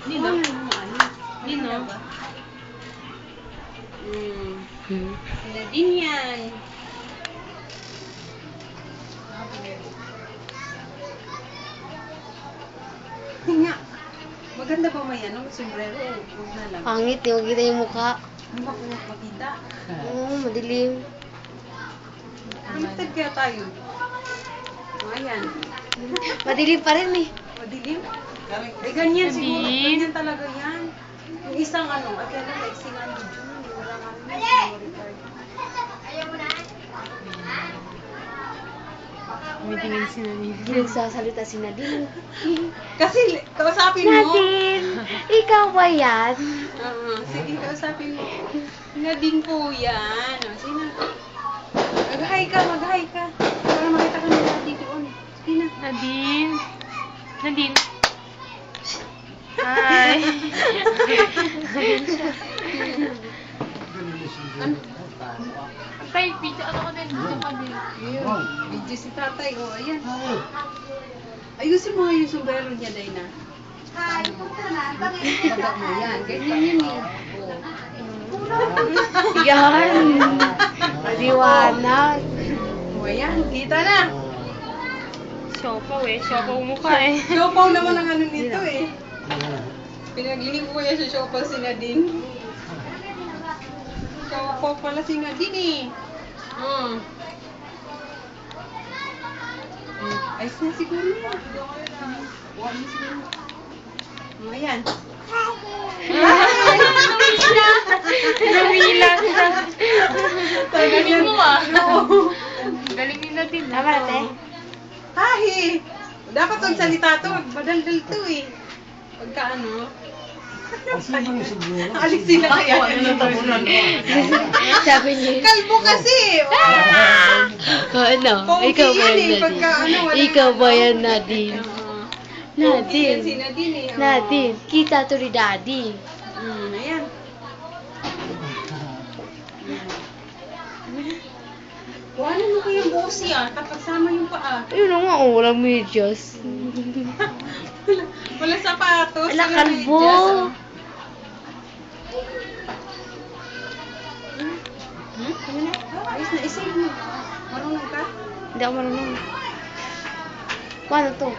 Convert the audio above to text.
Nino? Nino? Sila din yan. Nga. Maganda ba may ano? Sombrero? Huwag na lang. Pangit, yung kita yung mukha. Hindi makita. Oo, madilim. Baliktad kaya tayo. Ayan. Madilim pa rin eh. Madilim? Eh, ganyan siguro. Ganyan talaga yan. Yung isang ano, at yan ang exingan mo dyan. Wala nga memory card. Tumitingin si Nadine. Hindi nagsasalita si Nadine. Kasi, kausapin mo. Nadine, ikaw ba yan? Sige, kausapin mo. Nadine po yan. Sino? Mag-hi ka, mag-hi ka. Para makita ka nila dito doon. Sige na. Nadine. Nadine. Hi. Tay, video ano ko din. Video ko din. Ayun. Video si tatay. O, ayan. Ayusin mo nga yung sombrero niya, Dayna. Baba mo yan. Ganyan yun eh. Yan. Maliwanag. O, ayan. Kita na. Siopaw eh. Siopaw mukha eh. Siopaw naman ang ano nito eh. Pinaglinig ko kaya sa siopaw si Nadine. Siopaw pala si Nadine eh. Ayos na siguro na. Huwag na siguro. O, ayan. Lumila siya. Galing mo ah. Oo. Galing ni Nadine. Tama natin. Hahi! Dapat magsalita to. Madaldal to eh. Pagka ano. Alis sila kaya. Sabi niya. Kalbo kasi. Ano? Pogi Ikaw ba yan yan, eh, pagka ano, Nadine? wala Ikaw na ba ano. yan, Nadine? Pogi yan si Nadine. Nadine eh. Nadine, kita to ni Daddy. Ayan. Kuhanan mo kayang buhos yan. Kapasama yung paa. Ayun na nga, oh, walang medyas. Wala sapatos. Ala, wala kalbo. medyas, oh. Ano na? Ayos na, isave mo. Marunong ka? Hindi ako marunong. Paano to?